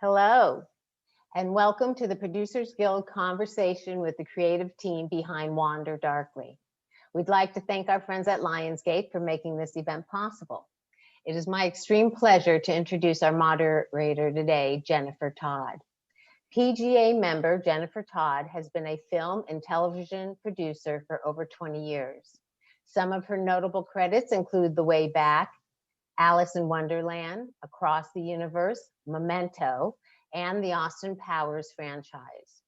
Hello, and welcome to the Producers Guild conversation with the creative team behind Wander Darkly. We'd like to thank our friends at Lionsgate for making this event possible. It is my extreme pleasure to introduce our moderator today, Jennifer Todd. p.g.a. member Jennifer Todd has been a film and television producer for over 20 years. Some of her notable credits include The Way Back, Alice in Wonderland, Across the Universe, Memento, and the Austin Powers franchise.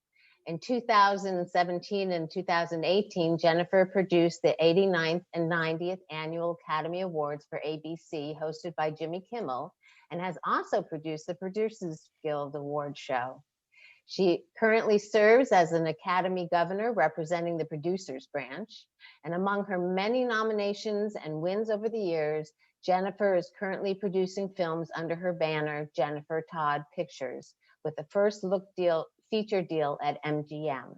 In 2017 and 2018, Jennifer produced the 89th and 90th Annual Academy Awards for ABC, hosted by Jimmy Kimmel, and has also produced the Producers Guild Award show. She currently serves as an Academy Governor representing the producers branch, and among her many nominations and wins over the years, Jennifer is currently producing films under her banner, Jennifer Todd Pictures, with the first look feature deal at MGM.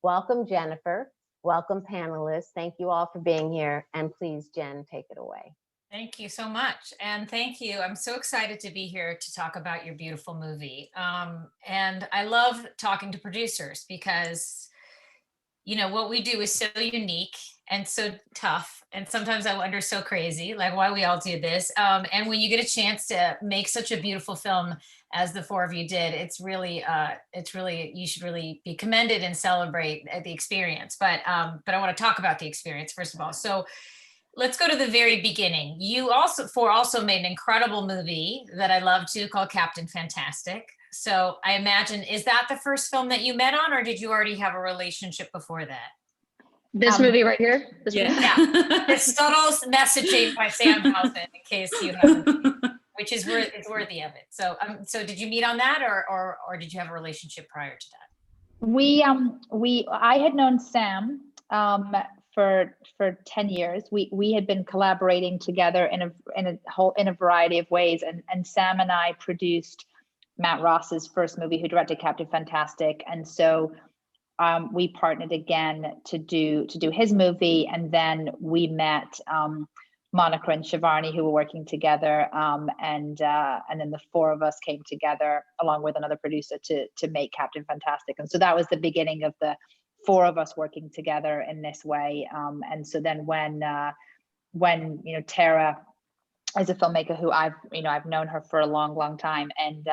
Welcome, Jennifer. Welcome, panelists. Thank you all for being here. And please, Jen, take it away. Thank you so much. And thank you. I'm so excited to be here to talk about your beautiful movie. And I love talking to producers because, you know, what we do is so unique and so tough. And sometimes I wonder, so crazy, like why we all do this. And when you get a chance to make such a beautiful film as the four of you did, it's really, you should really be commended and celebrate the experience. But I want to talk about the experience, first of all. So let's go to the very beginning. You also made an incredible movie that I love too, called Captain Fantastic. So I imagine, is that the first film that you met on, or did you already have a relationship before that? This movie right here? Yeah. It's subtle messaging by Sam Housman, in case you haven't seen it, which is worthy of it. So did you meet on that, or did you have a relationship prior to that? I had known Sam for 10 years. We had been collaborating together in a variety of ways, and Sam and I produced Matt Ross's first movie, who directed Captain Fantastic, and so we partnered again to do his movie, and then we met Monica and Shivani, who were working together, and then the four of us came together along with another producer to make Captain Fantastic, and so that was the beginning of the four of us working together in this way. And so then when Tara is a filmmaker who I've known her for a long time, and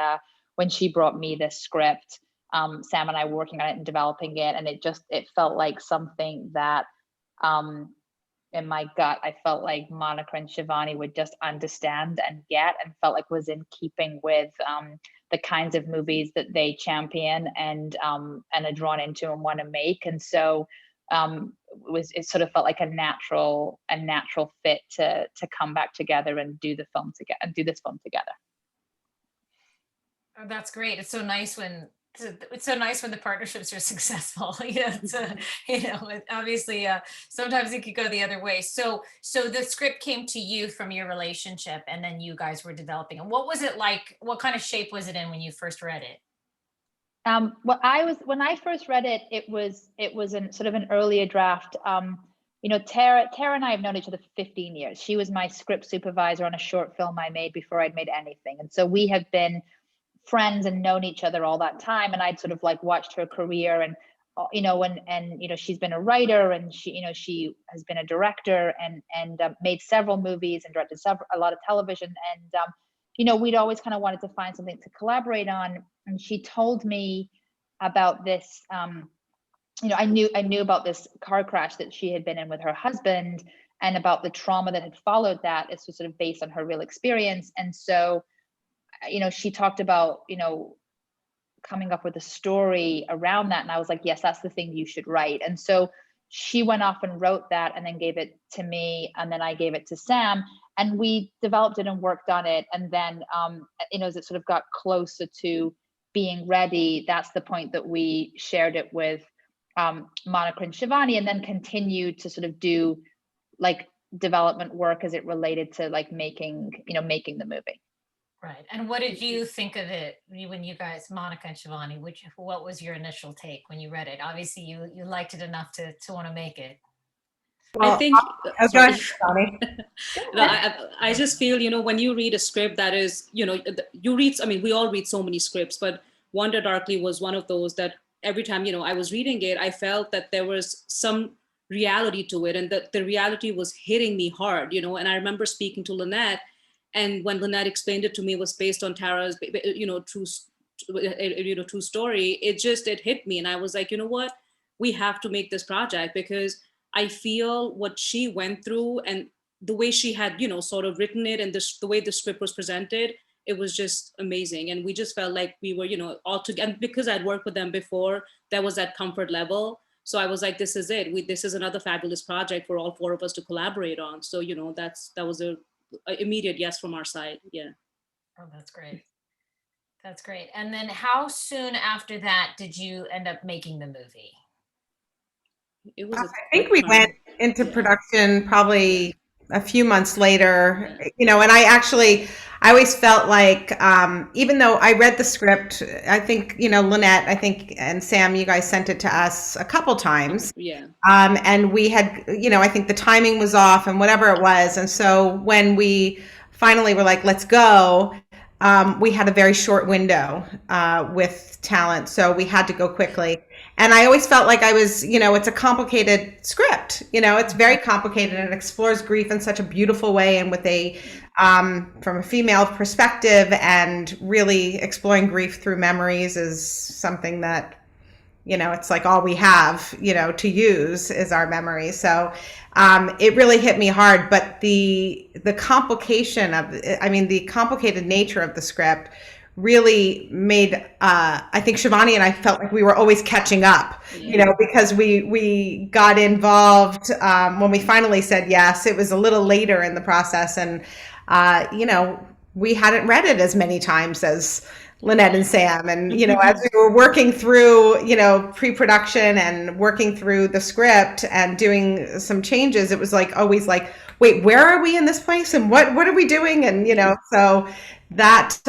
when she brought me this script, Sam and I were working on it and developing it, and it felt like something that in my gut, I felt like Monica and Shivani would just understand and get, and felt like was in keeping with the kinds of movies that they champion and are drawn into and want to make. And so it sort of felt like a natural fit to come back together and do this film together. Oh, that's great. It's so nice when the partnerships are successful. Obviously, sometimes it could go the other way. So the script came to you from your relationship, and then you guys were developing it. What was it like? What kind of shape was it in when you first read it? When I first read it, it was in sort of an earlier draft. Tara and I have known each other for 15 years. She was my script supervisor on a short film I made before I'd made anything, and so we have been friends and known each other all that time. And I'd sort of like watched her career, and she's been a writer, and she has been a director, and made several movies and directed a lot of television. And we'd always kind of wanted to find something to collaborate on. And she told me about this. I knew about this car crash that she had been in with her husband, and about the trauma that had followed that. This was sort of based on her real experience. And so she talked about, coming up with a story around that. And I was like, yes, that's the thing you should write. And so she went off and wrote that, and then gave it to me, and then I gave it to Sam, and we developed it and worked on it. And then, as it sort of got closer to being ready, that's the point that we shared it with Monica and Shivani, and then continued to sort of do like development work as it related to like making the movie. Right. And what did you think of it when you guys, Monica and Shivani, what was your initial take when you read it? Obviously you liked it enough to want to make it. I Well, think, go sorry. ahead, Shivani. No, I just feel, when you read a script that is, you read, I mean, we all read so many scripts, but Wander Darkly was one of those that every time, I was reading it, I felt that there was some reality to it, and that the reality was hitting me hard, and I remember speaking to Lynette, and when Lynette explained it to me, it was based on Tara's, true story, it hit me. And I was like, you know what, we have to make this project, because I feel what she went through, and the way she had, sort of written it, and the way the script was presented, it was just amazing. And we just felt like we were, all together. And because I'd worked with them before, there was that comfort level. So I was like, this is it. This is another fabulous project for all four of us to collaborate on. So, that was a immediate yes from our side. Yeah. Oh, that's great. That's great. And then how soon after that did you end up making the movie? It was I think we went into production probably a few months later, and I always felt like, even though I read the script, I think, Lynette, and Sam, you guys sent it to us a couple times. Yeah. And we had, I think the timing was off and whatever it was. And so when we finally were like, let's go, we had a very short window with talent. So we had to go quickly. And I always felt like I was, it's a complicated script, it's very complicated, and it explores grief in such a beautiful way, and with from a female perspective, and really exploring grief through memories is something that, it's like all we have, to use is our memory. So it really hit me hard, but the complication of, the complicated nature of the script really made, I think Shivani and I felt like we were always catching up, because we got involved when we finally said yes. It was a little later in the process, and we hadn't read it as many times as Lynette and Sam, and as we were working through pre-production and working through the script and doing some changes, it was like always like, wait, where are we in this place, and what are we doing? And so that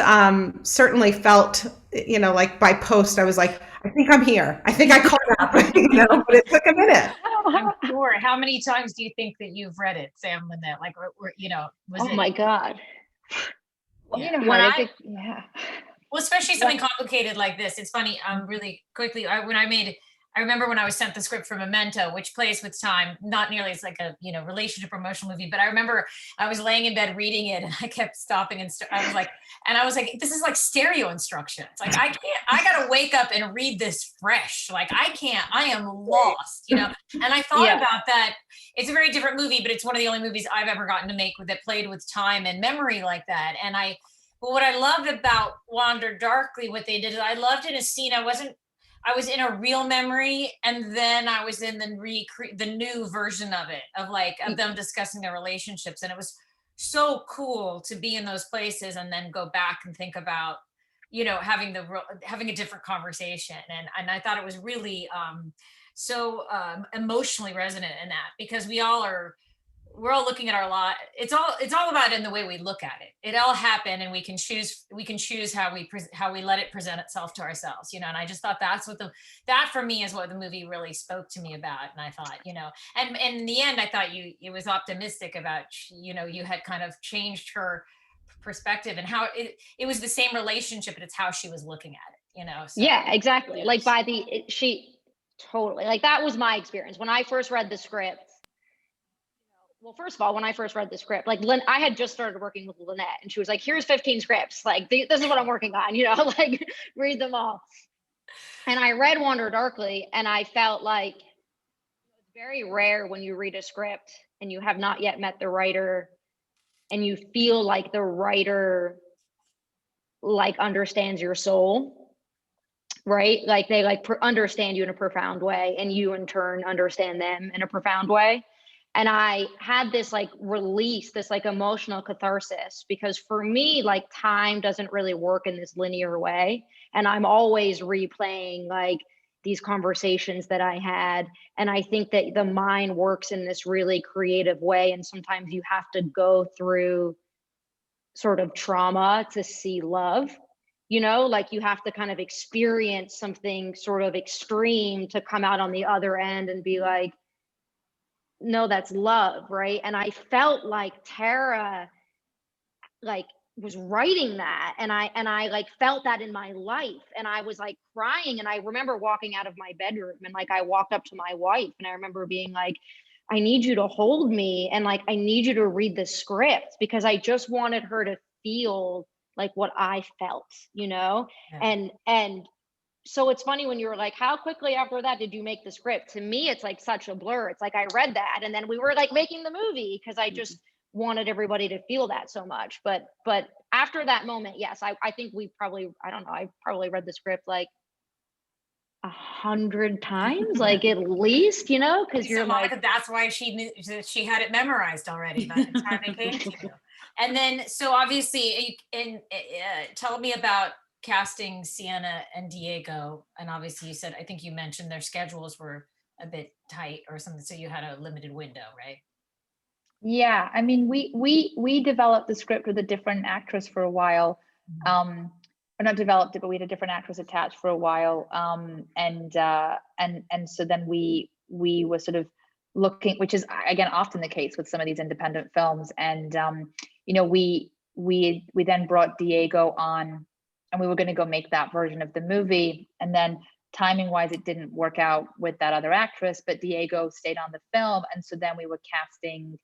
certainly felt, like by post, I was like, I think I'm here. I think I caught up, but it took a minute. I'm sure. How many times do you think that you've read it, Sam, Lynette? Like, was it? My God. Yeah. Well, especially something complicated like this. It's funny, really quickly, I remember when I was sent the script for Memento, which plays with time, not nearly as like a, relationship or emotional movie, but I remember I was laying in bed reading it, and I kept stopping, and I was like, this is like stereo instructions. Like, I gotta wake up and read this fresh. Like, I am lost, And I thought about that. It's a very different movie, but it's one of the only movies I've ever gotten to make that played with time and memory like that. And but what I loved about Wander Darkly, what they did is I loved in a scene. I was in a real memory, and then I was in the new version of it, of them discussing their relationships. And it was so cool to be in those places and then go back and think about, having a different conversation. And I thought it was really so emotionally resonant in that, because we're all looking at our lot. It's all about in the way we look at it. It all happened, and we can choose how we let it present itself to ourselves, And I just thought that for me is what the movie really spoke to me about. And I thought, and in the end, I thought it was optimistic about, you had kind of changed her perspective, and how it was the same relationship, but it's how she was looking at it, So, yeah, exactly. yes. Like she totally, like, that was my experience when I first read the script. Well, first of all, when I first read the script, like, I had just started working with Lynette, and she was like, here's 15 scripts. Like, this is what I'm working on, like, read them all. And I read Wander Darkly, and I felt like it's very rare when you read a script and you have not yet met the writer, and you feel like the writer, like, understands your soul, right? Like, they understand you in a profound way, and you in turn understand them in a profound way. And I had this release, this emotional catharsis, because for me, time doesn't really work in this linear way. And I'm always replaying these conversations that I had. And I think that the mind works in this really creative way. And sometimes you have to go through sort of trauma to see love, you have to kind of experience something sort of extreme to come out on the other end and be like, no, that's love, right? And I felt like Tara like was writing that, and I like felt that in my life, and I was like crying, and I remember walking out of my bedroom, and like I walked up to my wife, and I remember being like, I need you to hold me, and like I need you to read the script, because I just wanted her to feel like what I felt, you know. Yeah. And so it's funny when you were like, how quickly after that did you make the script? To me, it's like such a blur. It's like I read that, and then we were like making the movie, because I just wanted everybody to feel that so much. But after that moment, yes, I think we probably, I don't know, I probably read the script like 100 times, like at least, you know, because you're Monica, like, that's why she knew that she had it memorized already by the time it came to you. And then, so obviously, tell me about casting Sienna and Diego. And obviously, you said, I think you mentioned their schedules were a bit tight or something, so you had a limited window, right? Yeah, I mean, we developed the script with a different actress for a while. Or not developed it, but we had a different actress attached for a while. And so then we were sort of looking, which is again often the case with some of these independent films. And you know, we then brought Diego on, and we were going to go make that version of the movie. And then timing wise, it didn't work out with that other actress, but Diego stayed on the film, and so then we were casting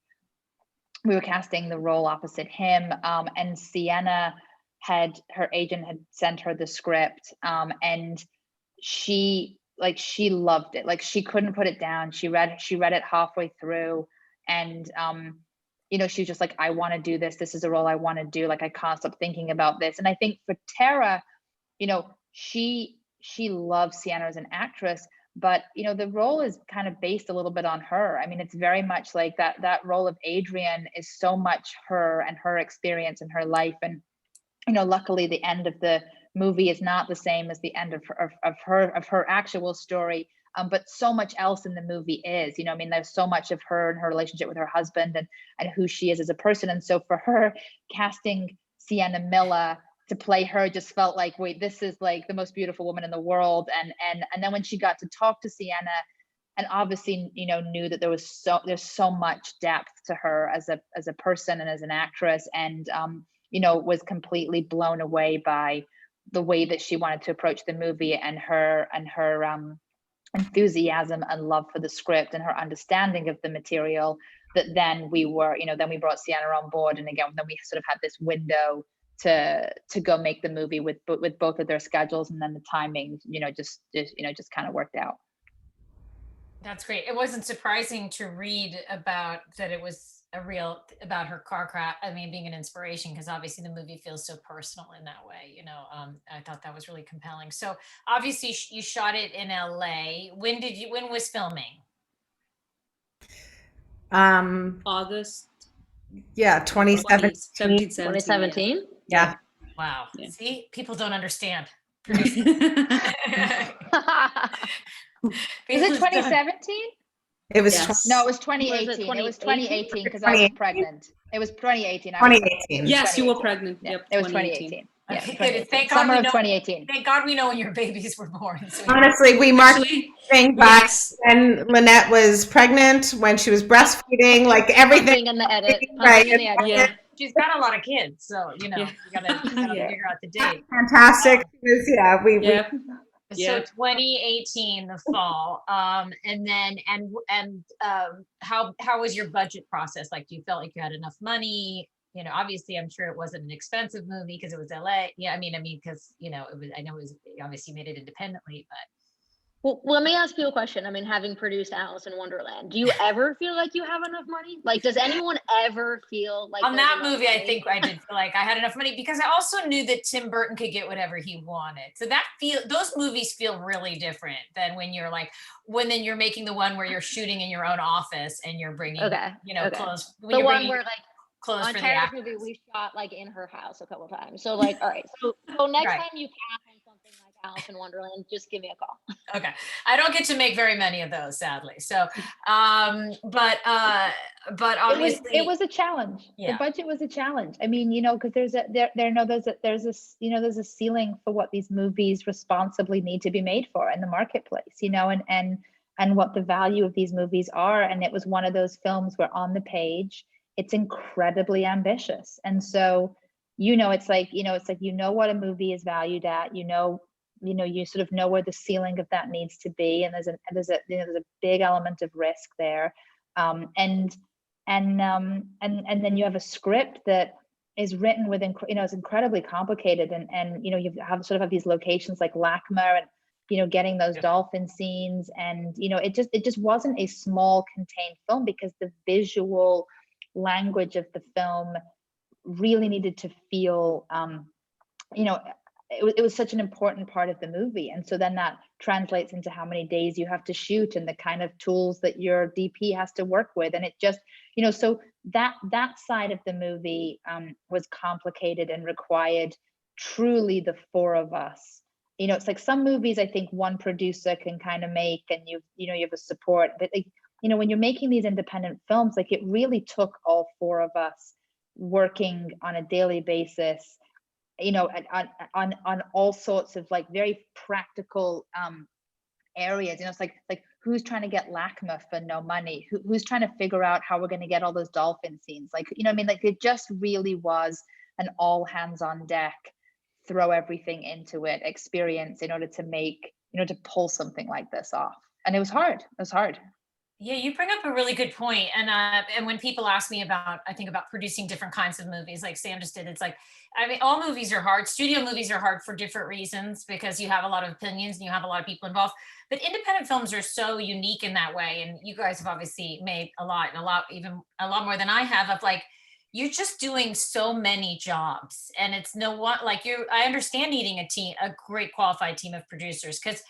the role opposite him. And Sienna her agent had sent her the script, and she loved it. Like she couldn't put it down. She read it halfway through, and you know, she was just like, I want to do this. This is a role I want to do. Like I can't stop thinking about this. And I think for Tara, you know, she loves Sienna as an actress, but you know, the role is kind of based a little bit on her. I mean, it's very much like that role of Adrian is so much her and her experience in her life. And you know, luckily the end of the movie is not the same as the end of her actual story. But so much else in the movie is, you know, I mean, there's so much of her and her relationship with her husband and who she is as a person. And so for her, casting Sienna Miller to play her just felt like, wait, this is like the most beautiful woman in the world. And then when she got to talk to Sienna, and obviously, you know, knew that there's so much depth to her as a person and as an actress, and you know, was completely blown away by the way that she wanted to approach the movie, and her enthusiasm and love for the script and her understanding of the material. That then we brought Sienna on board, and again, then we sort of had this window to go make the movie with both of their schedules, and then the timing, you know, just kind of worked out. That's great. It wasn't surprising to read about that. It was about her car crash. I mean, being an inspiration, because obviously the movie feels so personal in that way. You know, I thought that was really compelling. So obviously you shot it in LA. When was filming? August. Yeah, 2017. 2017. Yeah. Wow. Yeah. See, people don't understand. Is it 2017? It was Yes. No, it was 2018. It was 2018 because I was pregnant. It was 2018. 2018. Yes, you were pregnant. Yeah, Yep, it was 2018. Yeah, Okay, 2018. thank God Summer we of know. 2018. Thank God we know when your babies were born. So Honestly, we marked thing back yes. when Lynette was pregnant, when she was breastfeeding, like everything. Something in the edit. Right. In the edit. Yeah. she's got a lot of kids, so you know, Yeah. you gotta figure out the date. Fantastic. Yeah, we Yep. So Yeah. 2018, the fall, and then how was your budget process? Like, do you felt like you had enough money? You know, obviously, I'm sure it wasn't an expensive movie because it was LA. Yeah, I mean, because you know, it was. I know it was obviously made it independently, but. Well, let me ask you a question. I mean, having produced Alice in Wonderland, do you ever feel like you have enough money? Like, does anyone ever feel like On there's that enough movie, I money? think I did feel like I had enough money because I also knew that Tim Burton could get whatever he wanted. So those movies feel really different than when then you're making the one where you're shooting in your own office and you're bringing, clothes. The one where like clothes on for Tara's the movie, we shot like in her house a couple times. So like, all right. So next Right. time you cast on something like Alice in Wonderland, just give me a call. Okay. I don't get to make very many of those, sadly. So, but obviously it was a challenge. Yeah. The budget was a challenge. I mean, you know, because there's a ceiling for what these movies responsibly need to be made for in the marketplace, you know, and and what the value of these movies are. And it was one of those films where on the page, it's incredibly ambitious. And so, it's like, what a movie is valued at, you sort of know where the ceiling of that needs to be. And there's a big element of risk there. And then you have a script that is written with, it's incredibly complicated. And you have these locations like LACMA and, getting those dolphin scenes. And, it just wasn't a small contained film, because the visual language of the film really needed to feel, it was such an important part of the movie. And so then that translates into how many days you have to shoot and the kind of tools that your DP has to work with. And it just, so that side of the movie was complicated and required truly the four of us. It's like some movies, I think one producer can kind of make, and you have a support, but when you're making these independent films, like it really took all four of us working on a daily basis, on all sorts of like very practical areas. It's like who's trying to get LACMA for no money, who's trying to figure out how we're going to get all those dolphin scenes, like it just really was an all hands on deck, throw everything into it experience in order to make, to pull something like this off. And it was hard. Yeah, you bring up a really good point. And when people ask me about producing different kinds of movies, like Sam just did, it's like, all movies are hard. Studio movies are hard for different reasons, because you have a lot of opinions and you have a lot of people involved. But independent films are so unique in that way. And you guys have obviously made a lot more than I have, of like, you're just doing so many jobs. And it's I understand needing a great qualified team of producers, because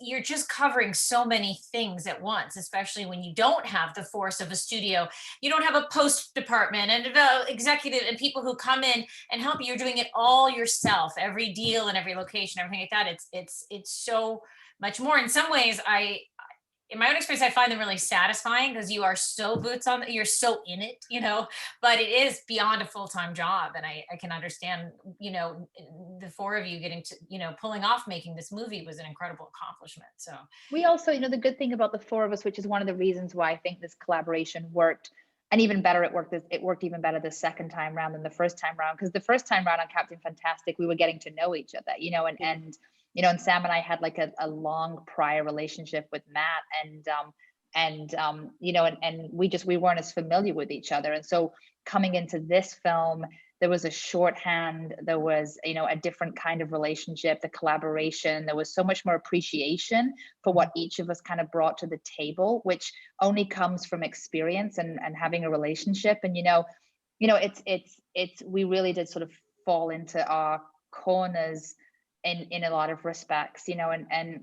you're just covering so many things at once, especially when you don't have the force of a studio. You don't have a post department and executive and people who come in and help you. You're doing it all yourself, every deal and every location, everything like that. It's so much more. In some ways, in my own experience, I find them really satisfying, because you are so you're so in it, but it is beyond a full-time job. And I can understand, the four of you getting to, pulling off making this movie was an incredible accomplishment. So we also, the good thing about the four of us, which is one of the reasons why I think this collaboration worked, and even better, it worked even better the second time round than the first time round, because the first time round on Captain Fantastic, we were getting to know each other, and Sam and I had like a long prior relationship with Matt, and we weren't as familiar with each other. And so coming into this film, there was a shorthand, there was, a different kind of relationship, the collaboration, there was so much more appreciation for what each of us kind of brought to the table, which only comes from experience and having a relationship. And, we really did sort of fall into our corners in a lot of respects, and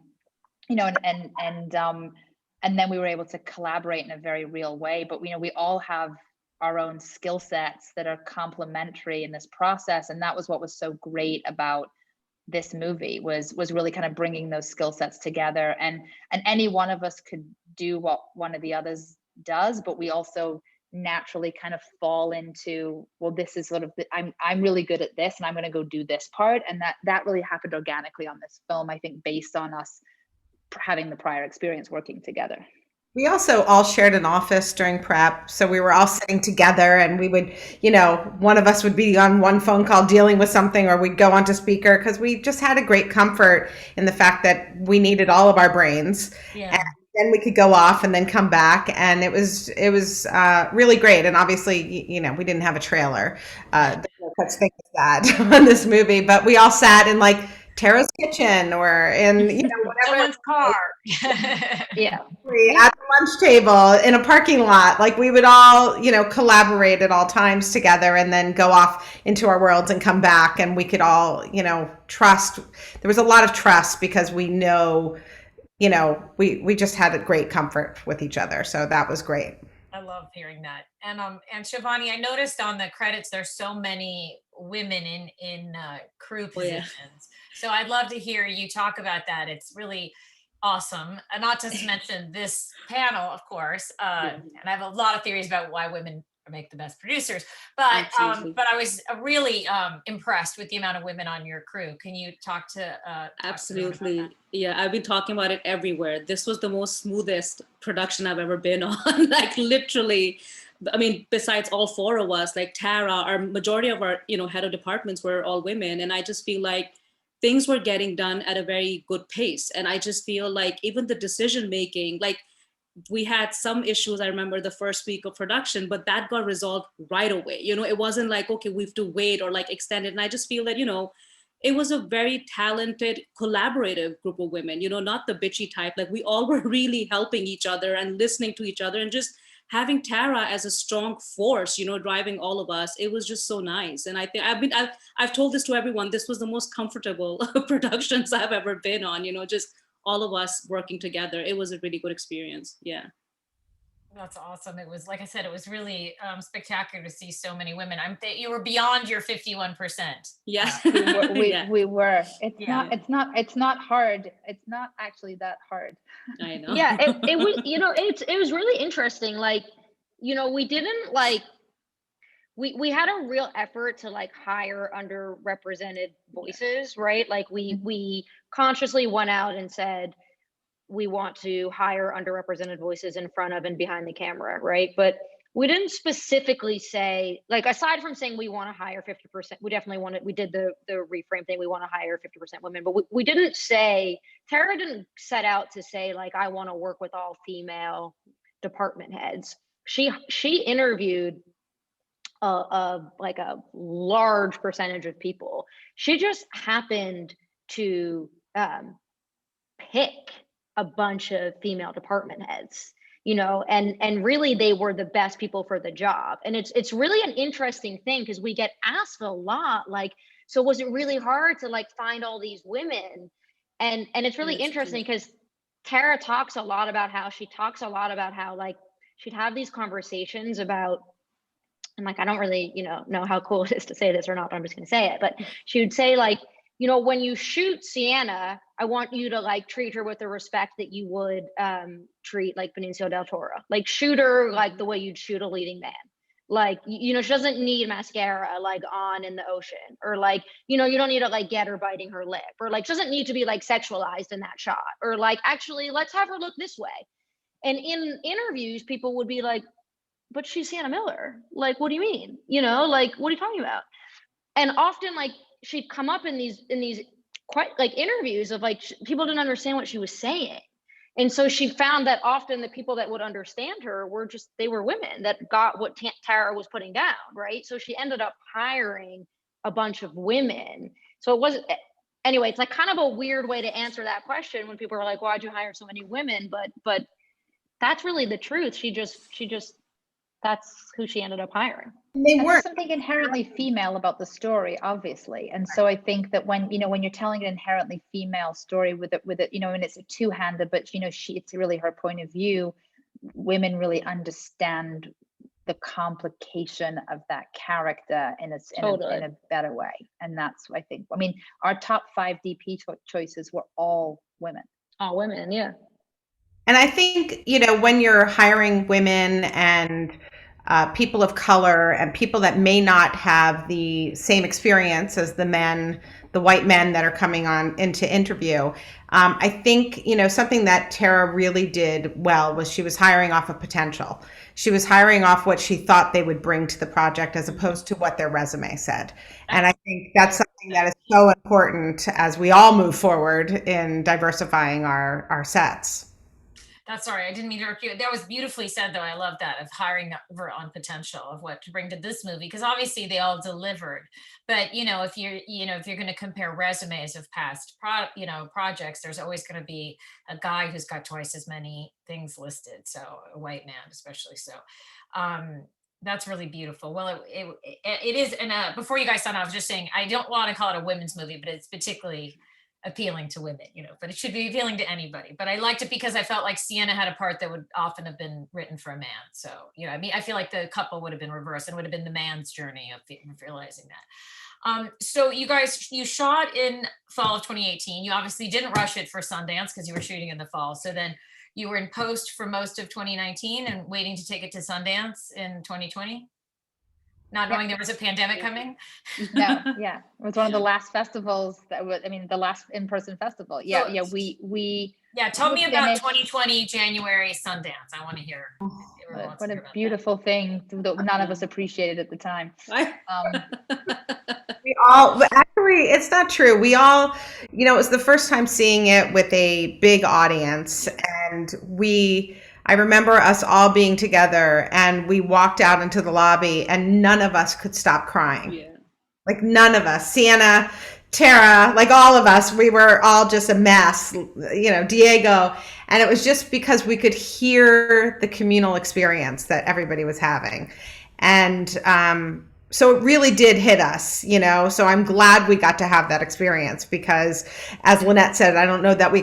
then we were able to collaborate in a very real way. But we all have our own skill sets that are complementary in this process, and that was what was so great about this movie, was really kind of bringing those skill sets together. And any one of us could do what one of the others does, but we also naturally kind of fall into, well, this is sort of I'm really good at this, and I'm going to go do this part. And that really happened organically on this film, I think, based on us having the prior experience working together. We also all shared an office during prep, so we were all sitting together, and we would, one of us would be on one phone call dealing with something, or we'd go onto speaker, because we just had a great comfort in the fact that we needed all of our brains. Yeah. And then we could go off and then come back, and it was really great. And obviously, we didn't have a trailer. There's no such thing as that on this movie, but we all sat in like Tara's kitchen or in whatever, someone's car. Yeah. At the lunch table, in a parking lot. Like we would all collaborate at all times together, and then go off into our worlds and come back, and we could all trust. There was a lot of trust, because we know we just had a great comfort with each other. So that was great. I love hearing that. And Shivani, I noticed on the credits there's so many women in crew positions. Oh, yeah. So I'd love to hear you talk about that. It's really awesome. And not just to mention this panel, of course. And I have a lot of theories about why women make the best producers. But Absolutely. but I was really impressed with the amount of women on your crew. Can you talk to everyone about Absolutely. that? Yeah, I've been talking about it everywhere. This was the most smoothest production I've ever been on. Like literally, I mean, besides all four of us, like Tara, our majority of our, head of departments were all women. And I just feel like things were getting done at a very good pace. And I just feel like even the decision making, like we had some issues, I remember the first week of production, but that got resolved right away. It wasn't like, okay, we have to wait or like extend it. And I just feel that, it was a very talented, collaborative group of women, not the bitchy type. Like we all were really helping each other and listening to each other and just having Tara as a strong force, driving all of us. It was just so nice. And I think I've told this to everyone. This was the most comfortable productions I've ever been on, just all of us working together. It was a really good experience. Yeah. That's awesome. It was, like I said, it was really spectacular to see so many women. You were beyond your 51%. Yeah. We were. It's Yeah. not hard. It's not actually that hard. I know. Yeah, it was, it was really interesting. Like, we didn't like, we had a real effort to like hire underrepresented voices, right? Like we consciously went out and said, we want to hire underrepresented voices in front of and behind the camera, right? But we didn't specifically say, like, aside from saying we want to hire 50%, we definitely wanted, we did the reframe thing, we want to hire 50% women, but we didn't say, Tara didn't set out to say, like, I want to work with all female department heads. She interviewed like a large percentage of people. She just happened to pick a bunch of female department heads, and really they were the best people for the job. And it's really an interesting thing because we get asked a lot, like, so was it really hard to like find all these women? And it's really interesting because Tara talks a lot about how like she'd have these conversations about, and like I don't really know how cool it is to say this or not, but I'm just gonna say it. But she would say, like, when you shoot Sienna, I want you to like treat her with the respect that you would treat like Benicio del Toro. Like shoot her like the way you'd shoot a leading man. Like, she doesn't need mascara like on in the ocean, or like, you don't need to like get her biting her lip, or like she doesn't need to be like sexualized in that shot, or like actually let's have her look this way. And in interviews, people would be like, but she's Sienna Miller. Like, what do you mean? Like, what are you talking about? And often like she'd come up in these quite like interviews of like people didn't understand what she was saying. And so she found that often the people that would understand her they were women that got what Tara was putting down, right? So she ended up hiring a bunch of women. So it wasn't, anyway, it's like kind of a weird way to answer that question when people are like, why'd you hire so many women? But that's really the truth. She just that's who she ended up hiring. There's something inherently female about the story, obviously. And so I think that when you're telling an inherently female story with it, and it's a two-handed, but it's really her point of view, women really understand the complication of that character in a better way. And that's, I think, our top 5 DP choices were all women. All women, yeah. And I think, when you're hiring women and people of color and people that may not have the same experience as the white men that are coming on into interview, I think, something that Tara really did well was she was hiring off of potential. She was hiring off what she thought they would bring to the project as opposed to what their resume said. And I think that's something that is so important as we all move forward in diversifying our sets. Sorry, I didn't mean to interrupt you. That was beautifully said, though. I love that, of hiring over on potential of what to bring to this movie, because obviously they all delivered. But if you're going to compare resumes of past projects, there's always going to be a guy who's got twice as many things listed. So a white man, especially. So that's really beautiful. Well, it is. And before you guys sign off, I was just saying I don't want to call it a women's movie, but it's particularly appealing to women, but it should be appealing to anybody. But I liked it because I felt like Sienna had a part that would often have been written for a man. So, I feel like the couple would have been reversed and would have been the man's journey of realizing that. So you guys, you shot in fall of 2018. You obviously didn't rush it for Sundance because you were shooting in the fall. So then you were in post for most of 2019 and waiting to take it to Sundance in 2020? Not knowing there was a pandemic coming? No, yeah, it was one of the last festivals that was, I mean, the last in-person festival. Yeah, So- yeah, we Yeah, tell me about finished- 2020 January Sundance. I want to hear. everyone wants What to a hear about that. beautiful thing that none of us appreciated at the time. We all, actually, it's not true. We all, it was the first time seeing it with a big audience. And I remember us all being together and we walked out into the lobby and none of us could stop crying. Yeah. Like none of us, Sienna, Tara, like all of us, we were all just a mess, Diego. And it was just because we could hear the communal experience that everybody was having. And so it really did hit us, so I'm glad we got to have that experience because, as Lynette said, I don't know that we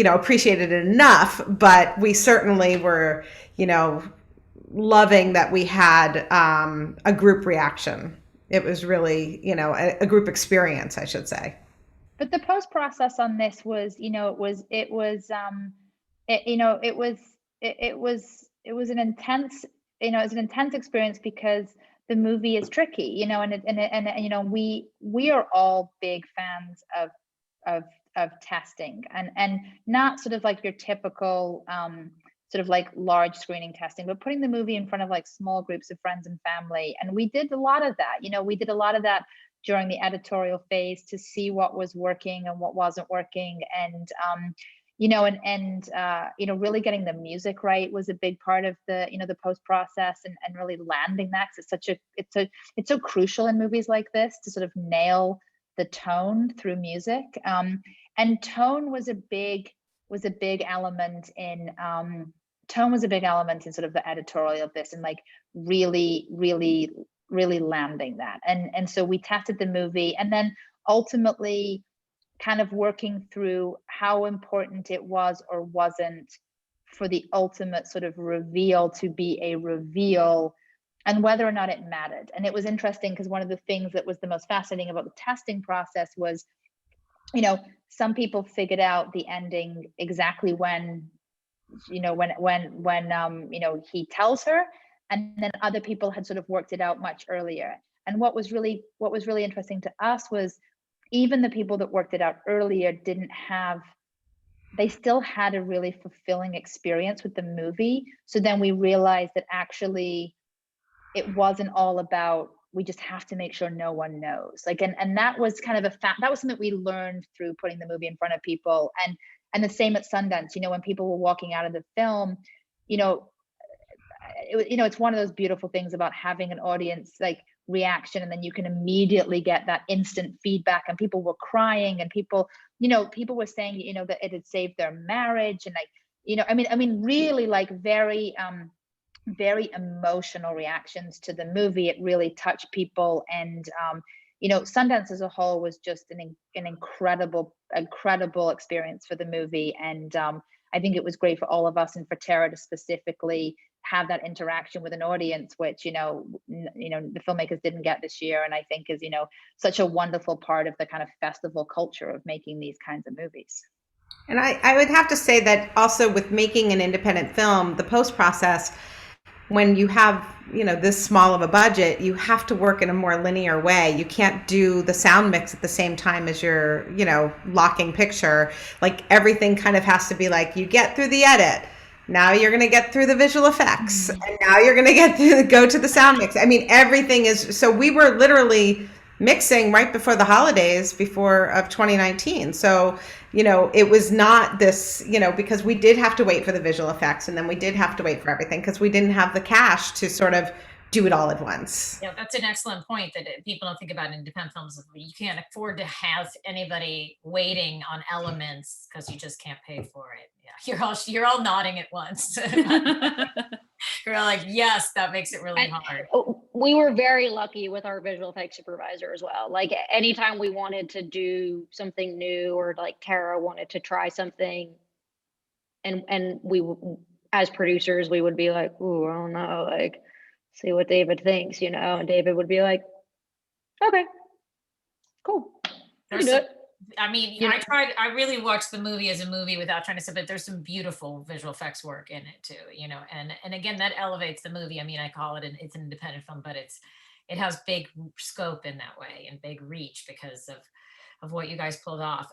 appreciated it enough, but we certainly were, loving that we had a group reaction. It was really, a group experience, I should say. But the post process on this was, it was an intense, experience because the movie is tricky, and we are all big fans of testing and not sort of like your typical sort of like large screening testing, but putting the movie in front of like small groups of friends and family. And we did a lot of that, we did a lot of that during the editorial phase to see what was working and what wasn't working. And, really getting the music right was a big part of the, the post process and really landing that. 'Cause it's so crucial in movies like this to sort of nail the tone through music. And tone was a big element in sort of the editorial of this and like really landing that. And so we tested the movie and then ultimately kind of working through how important it was or wasn't for the ultimate sort of reveal to be a reveal and whether or not it mattered. And it was interesting because one of the things that was the most fascinating about the testing process was, some people figured out the ending exactly when he tells her, and then other people had sort of worked it out much earlier. And what was really interesting to us was even the people that worked it out earlier they still had a really fulfilling experience with the movie. So then we realized that actually it wasn't all about, we just have to make sure no one knows. Like, and that was kind of that was something we learned through putting the movie in front of people. And the same at Sundance, when people were walking out of the film, it's one of those beautiful things about having an audience like reaction, and then you can immediately get that instant feedback. And people were crying, and people were saying, that it had saved their marriage, and like, I mean, really like very emotional reactions to the movie. It really touched people, and Sundance as a whole was just an incredible experience for the movie. And I think it was great for all of us and for Tara to specifically have that interaction with an audience, which the filmmakers didn't get this year, and I think is such a wonderful part of the kind of festival culture of making these kinds of movies. And I would have to say that also with making an independent film, the post process, when you have this small of a budget, you have to work in a more linear way. You can't do the sound mix at the same time as your locking picture. Like everything kind of has to be like, you get through the edit, now you're going to get through the visual effects, and now you're going to go to the sound mix. I mean, everything is, so we were literally mixing right before the holidays of 2019. So, it was not this, because we did have to wait for the visual effects, and then we did have to wait for everything because we didn't have the cash to sort of do it all at once. Yeah, that's an excellent point that people don't think about in independent films. You can't afford to have anybody waiting on elements because you just can't pay for it. Yeah, you're all nodding at once. You're all like, yes, that makes it really hard. We were very lucky with our visual effects supervisor as well. Like anytime we wanted to do something new, or like Tara wanted to try something, and we, as producers, we would be like, "Ooh, I don't know, like, see what David thinks," and David would be like, "Okay, cool, you can do it." I mean, I really watched the movie as a movie without trying to say, but there's some beautiful visual effects work in it too, and again, that elevates the movie. I mean, I call it it's an independent film, but it has big scope in that way and big reach because of what you guys pulled off.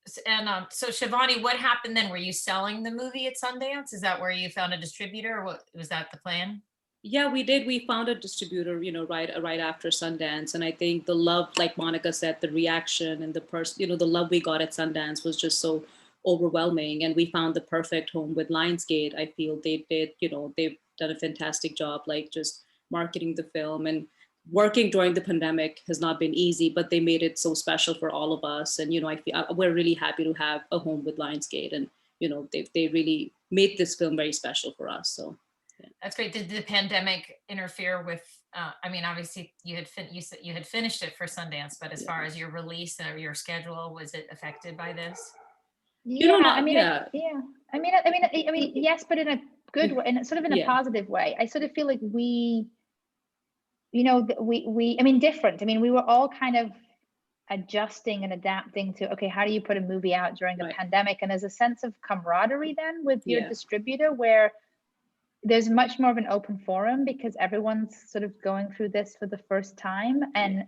So Shivani, what happened then? Were you selling the movie at Sundance? Is that where you found a distributor, or what was that the plan? Yeah, we did. We found a distributor, right after Sundance, and I think the love, like Monica said, the reaction and the love we got at Sundance was just so overwhelming, and we found the perfect home with Lionsgate. I feel they did, they've done a fantastic job, like just marketing the film, and working during the pandemic has not been easy, but they made it so special for all of us. And I feel we're really happy to have a home with Lionsgate, and they really made this film very special for us. So. That's great. Did the pandemic interfere with, I mean, obviously you said you had finished it for Sundance, but as far as your release or your schedule, was it affected by this? Yeah, I mean, yes, but in a good way, and sort of in a positive way. I sort of feel like we, different. I mean, we were all kind of adjusting and adapting to, okay, how do you put a movie out during the pandemic? And there's a sense of camaraderie then with your distributor where there's much more of an open forum because everyone's sort of going through this for the first time. And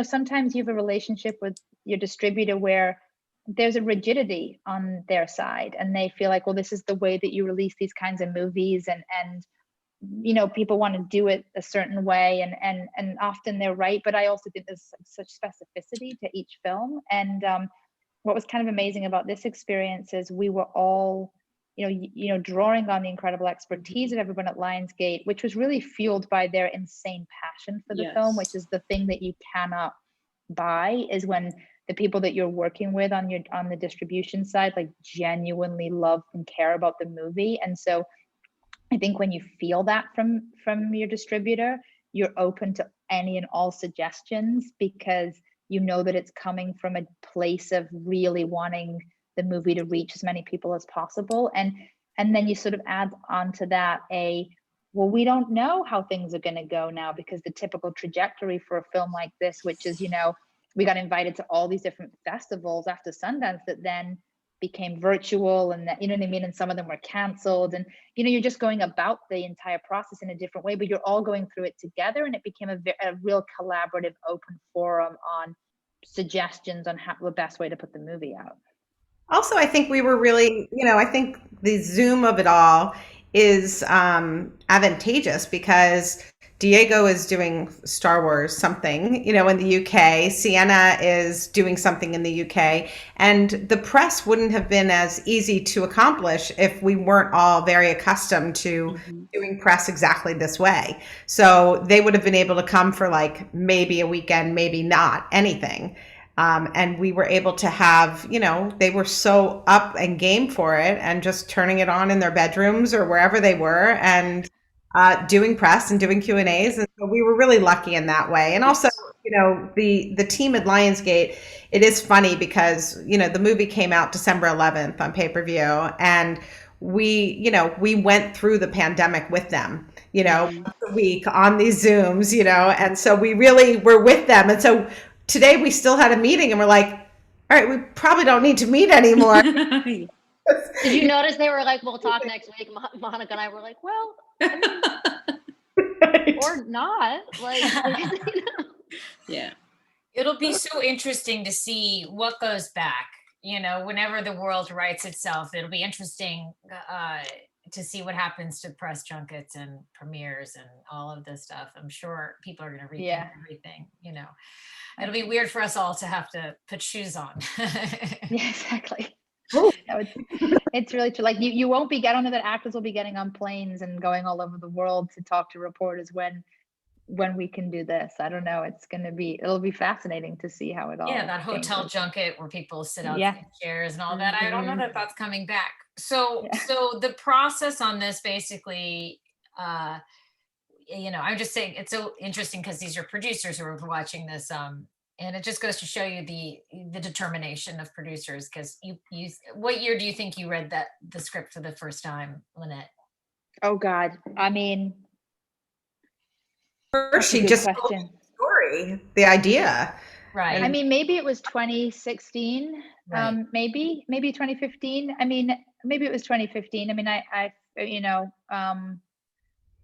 sometimes you have a relationship with your distributor where there's a rigidity on their side and they feel like, well, this is the way that you release these kinds of movies, and people want to do it a certain way, and often they're right, but I also think there's such specificity to each film. And what was kind of amazing about this experience is we were all drawing on the incredible expertise of everyone at Lionsgate, which was really fueled by their insane passion for the film, which is the thing that you cannot buy, is when the people that you're working with on the distribution side, like, genuinely love and care about the movie. And so I think when you feel that from your distributor, you're open to any and all suggestions because you know that it's coming from a place of really wanting the movie to reach as many people as possible. And then you sort of add onto that well, we don't know how things are going to go now, because the typical trajectory for a film like this, which is, we got invited to all these different festivals after Sundance that then became virtual, and that, and some of them were canceled, and you're just going about the entire process in a different way, but you're all going through it together, and it became a real collaborative, open forum on suggestions on the best way to put the movie out. Also, I think we were really, I think the Zoom of it all is advantageous because Diego is doing Star Wars something, in the UK. Sienna is doing something in the UK. And the press wouldn't have been as easy to accomplish if we weren't all very accustomed to doing press exactly this way. So they would have been able to come for like maybe a weekend, maybe not anything. And we were able to have, they were so up and game for it and just turning it on in their bedrooms or wherever they were and doing press and doing Q&As. And so we were really lucky in that way. And also, the team at Lionsgate, it is funny because, the movie came out December 11th on pay-per-view, and we went through the pandemic with them, once a week on these Zooms, and so we really were with them. And so today we still had a meeting and we're like, all right, we probably don't need to meet anymore. Did you notice they were like, we'll talk next week? Monica and I were like, well, Right. or not. Like, Yeah. It'll be so interesting to see what goes back. Whenever the world rights itself, it'll be interesting to see what happens to press junkets and premieres and all of this stuff. I'm sure people are going to rethink everything. It'll be weird for us all to have to put shoes on. Yeah, exactly. It's really true. Like you won't be, I don't know that actors will be getting on planes and going all over the world to talk to reporters when we can do this. I don't know. It'll be fascinating to see how it all. Yeah, that hotel changes. junket where people sit out in chairs and all that. I don't know that that's coming back. So the process on this basically, I'm just saying it's so interesting because these are producers who are watching this, and it just goes to show you the determination of producers. Because you what year do you think you read the script for the first time, Lynette? Oh God, I mean, First, she just told the story, the idea, right? I mean, maybe it was 2016, right. maybe 2015. I mean, maybe it was 2015. I mean,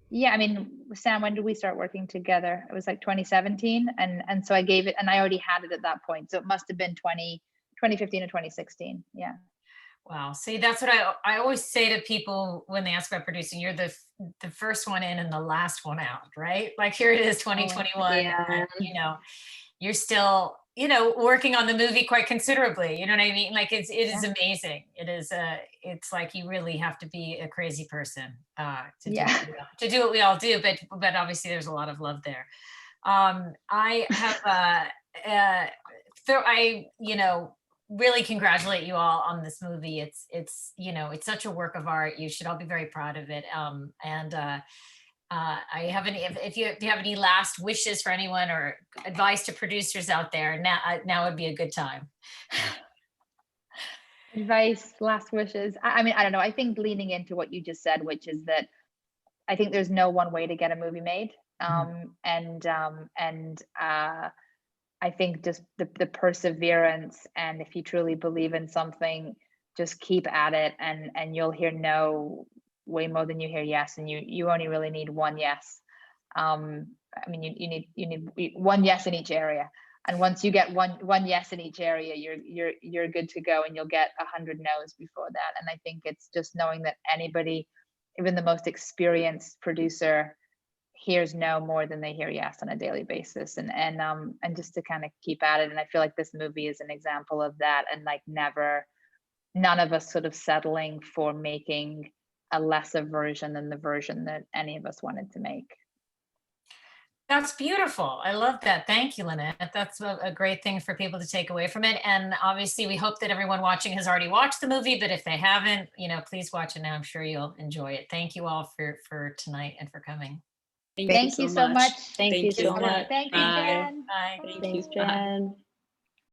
Yeah, I mean, Sam, when did we start working together? It was like 2017. And so I gave it, and I already had it at that point. So it must have been 2015 or 2016. Yeah. Wow. See, that's what I always say to people when they ask about producing, you're the first one in and the last one out, right? Like here it is, 2021, yeah. and you're still, working on the movie quite considerably. You know what I mean? Like it is amazing. It is it's like you really have to be a crazy person to do what we all do. But obviously there's a lot of love there. I have really congratulate you all on this movie. It's such a work of art. You should all be very proud of it. I have if you have any last wishes for anyone or advice to producers out there, now would be a good time. Advice, last wishes. I mean, I don't know. I think leaning into what you just said, which is that I think there's no one way to get a movie made. I think just the perseverance, and if you truly believe in something, just keep at it, and you'll hear no way more than you hear yes, and you only really need one yes. I mean, you need one yes in each area, and once you get one yes in each area, you're good to go, and you'll get 100 no's before that. And I think it's just knowing that anybody, even the most experienced producer, hears no more than they hear yes on a daily basis, and just to kind of keep at it. And I feel like this movie is an example of that, and like none of us sort of settling for making a lesser version than the version that any of us wanted to make. That's beautiful. I love that. Thank you, Lynette. That's a great thing for people to take away from it. And obviously we hope that everyone watching has already watched the movie, but if they haven't, please watch it now. I'm sure you'll enjoy it. Thank you all for tonight and for coming. Thank you so much. Thank you so much. Thank you, Jen. Bye. Thanks, Jen.